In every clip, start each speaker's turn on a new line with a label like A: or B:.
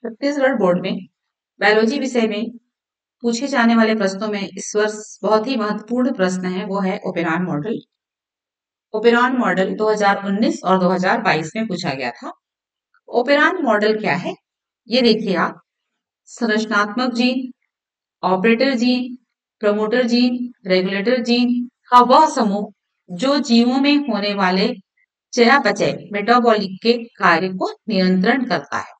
A: Chhattisgarh board में biology विषय में पूछे जाने वाले प्रश्नों में इस वर्ष बहुत ही महत्वपूर्ण प्रश्न है, वो है ओपेरान मॉडल। ओपेरान मॉडल 2019 और 2022 में पूछा गया था। ओपेरान मॉडल क्या है, ये देखिए आप। संरचनात्मक gene, operator gene, promoter gene, regulator gene का वह समूह जो जीवों में होने वाले चयापचय मेटाबॉलिक के कार्य को नियंत्रण करता है।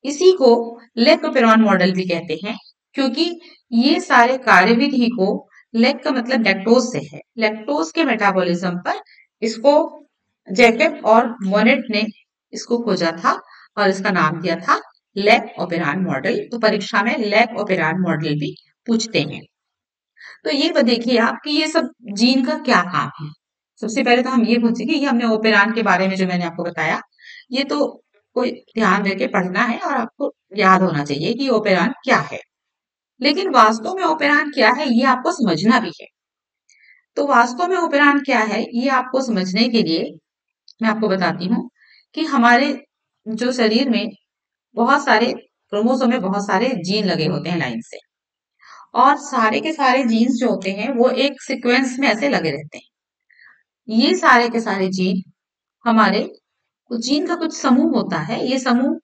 A: इसी को लेक्टोपेरॉन मॉडल भी कहते हैं, क्योंकि ये सारे कार्यविधि को लेक का मतलब लैक्टोज से है। लैक्टोज के मेटाबॉलिज्म पर इसको जैकब और मोनेट ने इसको खोजा था और इसका नाम दिया था लेक ओपेरान मॉडल। तो परीक्षा में लेक ओपेरान मॉडल भी पूछते हैं। तो ये देखिए आप कि ये सब जीन का क्या काम है। सबसे पहले तो हम ये पूछेंगे, ये हमने ओपेरान के बारे में जो मैंने आपको बताया, ये तो कोई ध्यान देके पढ़ना है और आपको याद होना चाहिए कि ओपेरान क्या है। लेकिन वास्तव में ओपेरान क्या है ये आपको समझना भी है। तो वास्तव में ओपेरान क्या है ये आपको समझने के लिए मैं आपको बताती हूँ कि हमारे जो शरीर में बहुत सारे क्रोमोसोम में बहुत सारे जीन लगे होते हैं लाइन से, और सारे के सारे जीन्स जो होते हैं वो एक सीक्वेंस में ऐसे लगे रहते हैं। ये सारे के सारे जीन हमारे कुछ जीन का कुछ समूह होता है। ये समूह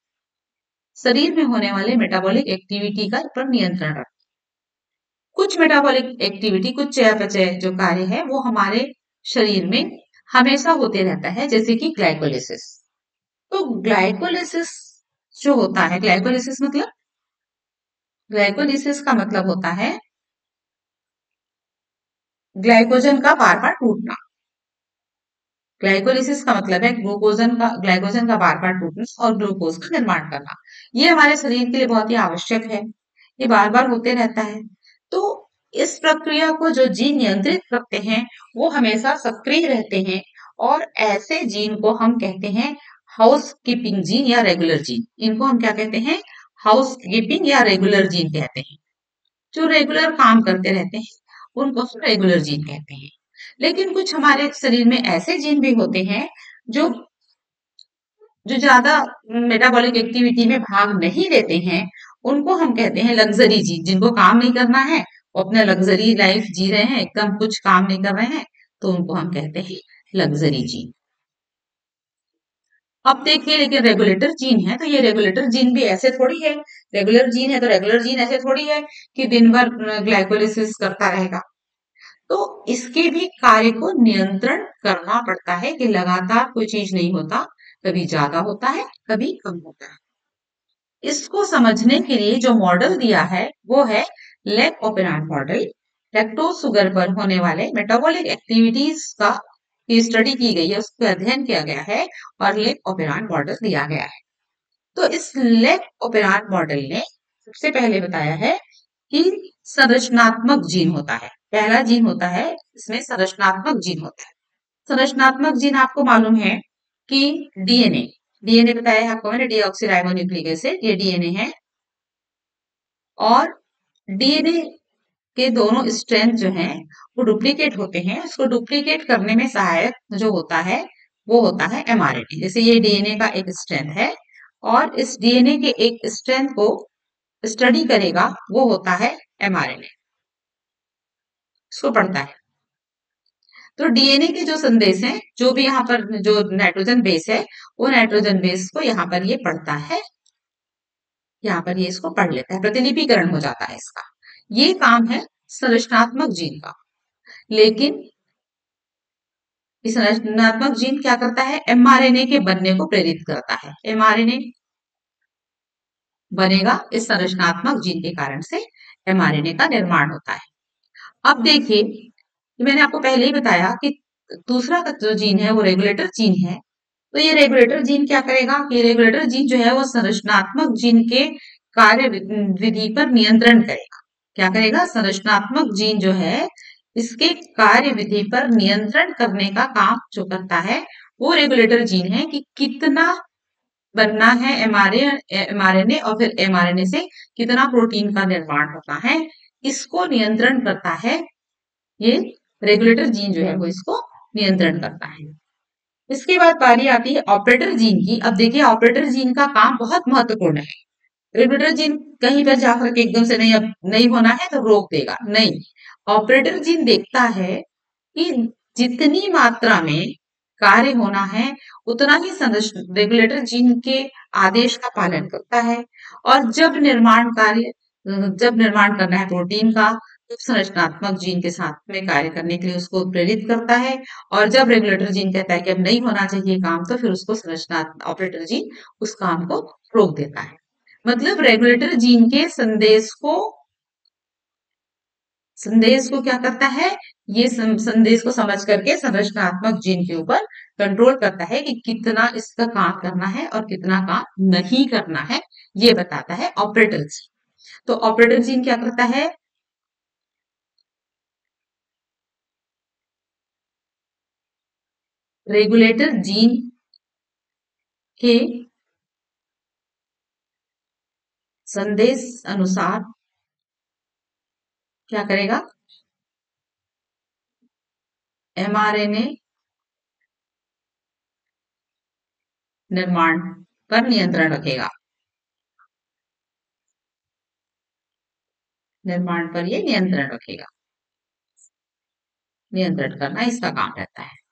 A: शरीर में होने वाले मेटाबॉलिक एक्टिविटी का पर नियंत्रण रखता है। कुछ मेटाबॉलिक एक्टिविटी, कुछ चयापचय जो कार्य है वो हमारे शरीर में हमेशा होते रहता है, जैसे कि ग्लाइकोलिसिस। तो ग्लाइकोलिसिस जो होता है, ग्लाइकोलिसिस का मतलब होता है ग्लाइकोजन का बार बार टूटना। ग्लाइकोलिसिस का मतलब है ग्लाइकोजन का बार बार टूटना और ग्लूकोज का निर्माण करना। ये हमारे शरीर के लिए बहुत ही आवश्यक है, ये बार बार होते रहता है। तो इस प्रक्रिया को जो जीन नियंत्रित करते हैं वो हमेशा सक्रिय रहते हैं, और ऐसे जीन को हम कहते हैं हाउस कीपिंग जीन या रेगुलर जीन। इनको हम क्या कहते हैं? हाउस कीपिंग या रेगुलर जीन कहते हैं। जो रेगुलर काम करते रहते हैं उनको हम रेगुलर जीन कहते हैं। लेकिन कुछ हमारे शरीर में ऐसे जीन भी होते हैं जो जो ज्यादा मेटाबॉलिक एक्टिविटी में भाग नहीं लेते हैं, उनको हम कहते हैं लग्जरी जीन। जिनको काम नहीं करना है, वो अपना लग्जरी लाइफ जी रहे हैं, एकदम कुछ काम नहीं कर रहे हैं, तो उनको हम कहते हैं लग्जरी जीन। अब देखिए, लेकिन रेगुलेटर जीन है तो ये रेगुलेटर जीन भी ऐसे थोड़ी है। रेगुलर जीन है तो रेगुलर जीन ऐसे थोड़ी है कि दिन भर ग्लाइकोलिसिस करता रहेगा। तो इसके भी कार्य को नियंत्रण करना पड़ता है कि लगातार कोई चीज नहीं होता, कभी ज्यादा होता है कभी कम होता है। इसको समझने के लिए जो मॉडल दिया है वो है lake operon model. Lactose sugar पर होने वाले मेटाबॉलिक एक्टिविटीज का की स्टडी की गई है, उसका अध्ययन किया गया है और लेक ओपेरान मॉडल दिया गया है। तो इस लेक ओपेरान मॉडल ने सबसे पहले बताया है कि संरचनात्मक जीन होता है। पहला जीन होता है, इसमें संरचनात्मक जीन होता है। संरचनात्मक जीन आपको मालूम है कि डीएनए, डीएनए बताया है आपको मैंने, डीऑक्सीराइबोन्यूक्लिक एसिड, ये डीएनए है। और डीएनए के दोनों स्ट्रैंड जो हैं वो डुप्लीकेट होते हैं। उसको डुप्लीकेट करने में सहायक जो होता है वो होता है एमआरएनए। जैसे ये डीएनए का एक स्ट्रैंड है और इस डीएनए के एक स्ट्रैंड को स्टडी करेगा वो होता है एमआरएनए, इसको पढ़ता है। तो डीएनए के जो संदेश हैं, जो भी यहाँ पर जो नाइट्रोजन बेस है, वो नाइट्रोजन बेस को यहाँ पर ये पढ़ता है, यहाँ पर ये इसको पढ़ लेता है, प्रतिलिपिकरण हो जाता है इसका। ये काम है संरचनात्मक जीन का। लेकिन संरचनात्मक जीन क्या करता है? एमआरएनए के बनने को प्रेरित करता है। एमआरएनए बनेगा इस संरचनात्मक जीन के कारण से एमआरएनए का निर्माण होता है। अब देखिए, मैंने आपको पहले ही बताया कि दूसरा का जो जीन है वो रेगुलेटर जीन है। तो ये रेगुलेटर जीन क्या करेगा कि रेगुलेटर जीन जो है वो संरचनात्मक जीन के कार्य विधि पर नियंत्रण करेगा। क्या करेगा? संरचनात्मक जीन जो है इसके कार्य विधि पर नियंत्रण करने का काम जो करता है वो रेगुलेटर जीन है, कि कितना बनना है एमआरएनए और फिर एमआरएनए से कितना प्रोटीन का निर्माण होता है, इसको नियंत्रण करता है। ये रेगुलेटर जीन जो है वो इसको नियंत्रण करता है। इसके बाद बारी आती है ऑपरेटर जीन की। अब देखिए, ऑपरेटर जीन का काम बहुत महत्वपूर्ण है। रेगुलेटर जीन कहीं पर जाकर के एकदम से नहीं, अब नहीं होना है तो रोक देगा, नहीं। ऑपरेटर जीन देखता है कि जितनी मात्रा में कार्य होना है उतना ही रेगुलेटर जीन के आदेश का पालन करता है। और जब निर्माण करना है प्रोटीन का, तो संरचनात्मक जीन के साथ में कार्य करने के लिए उसको प्रेरित करता है। और जब रेगुलेटर जीन कहता है कि अब नहीं होना चाहिए काम, तो फिर उसको ऑपरेटर जीन उस काम को रोक देता है। मतलब रेगुलेटर जीन के संदेश को क्या करता है, ये संदेश को समझ करके संरचनात्मक जीन के ऊपर कंट्रोल करता है कि कितना इसका काम करना है और कितना काम नहीं करना है, ये बताता है ऑपरेटर जीन। तो ऑपरेटर जीन क्या करता है, रेगुलेटर जीन के संदेश अनुसार क्या करेगा, एमआरएनए निर्माण पर नियंत्रण रखेगा। निर्माण पर ये नियंत्रण रखेगा, नियंत्रण करना इसका काम रहता है।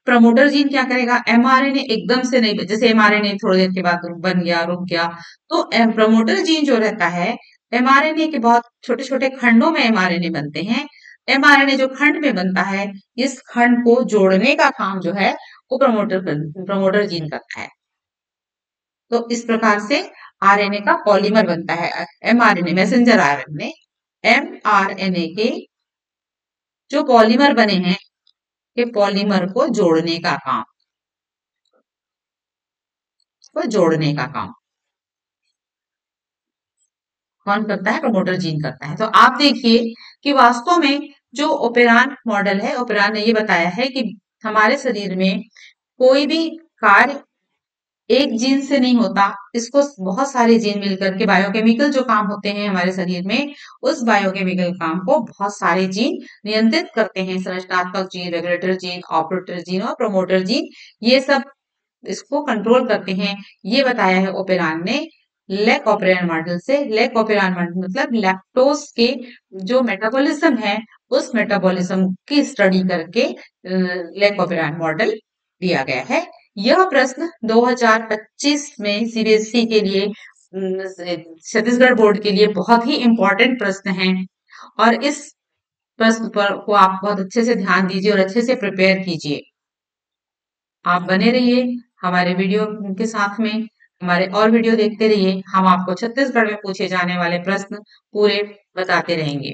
A: प्रमोटर जीन क्या करेगा, एमआरएनए एकदम से नहीं, जैसे एमआरएनए थोड़ी देर के बाद बन गया, रुक गया, तो प्रमोटर जीन जो रहता है, एमआरएनए के बहुत छोटे छोटे खंडों में एमआरएनए बनते हैं। एमआरएनए जो खंड में बनता है, इस खंड को जोड़ने का काम जो है वो प्रमोटर जीन करता है। तो इस प्रकार से आरएनए का पॉलीमर बनता है, एमआरएनए मैसेंजर आरएनए, एमआरएनए के जो पॉलीमर बने हैं, के पॉलीमर को जोड़ने का काम, कौन करता है, प्रमोटर जीन करता है। तो आप देखिए कि वास्तव में जो ओपेरान मॉडल है, ओपेरान ने ये बताया है कि हमारे शरीर में कोई भी कार्य एक जीन से नहीं होता, इसको बहुत सारे जीन मिलकर के बायोकेमिकल जो काम होते हैं हमारे शरीर में, उस बायोकेमिकल काम को बहुत सारे जीन नियंत्रित करते हैं। संरचनात्मक gene, regulator gene, operator gene और प्रमोटर जीन, ये सब इसको कंट्रोल करते हैं। ये बताया है ओपेरान ने लेक ओपेरान मॉडल से। लेक ओपेरान मॉडल मतलब लैक्टोज के जो मेटाबॉलिज्म है, उस मेटाबॉलिज्म की स्टडी करके लेक ओपेरान मॉडल दिया गया है। यह प्रश्न 2025 में सीबीएसई के लिए, छत्तीसगढ़ बोर्ड के लिए बहुत ही इंपॉर्टेंट प्रश्न है। और इस प्रश्न पर को आप बहुत अच्छे से ध्यान दीजिए और अच्छे से प्रिपेयर कीजिए। आप बने रहिए हमारे वीडियो के साथ में, हमारे और वीडियो देखते रहिए। हम आपको छत्तीसगढ़ में पूछे जाने वाले प्रश्न पूरे बताते रहेंगे।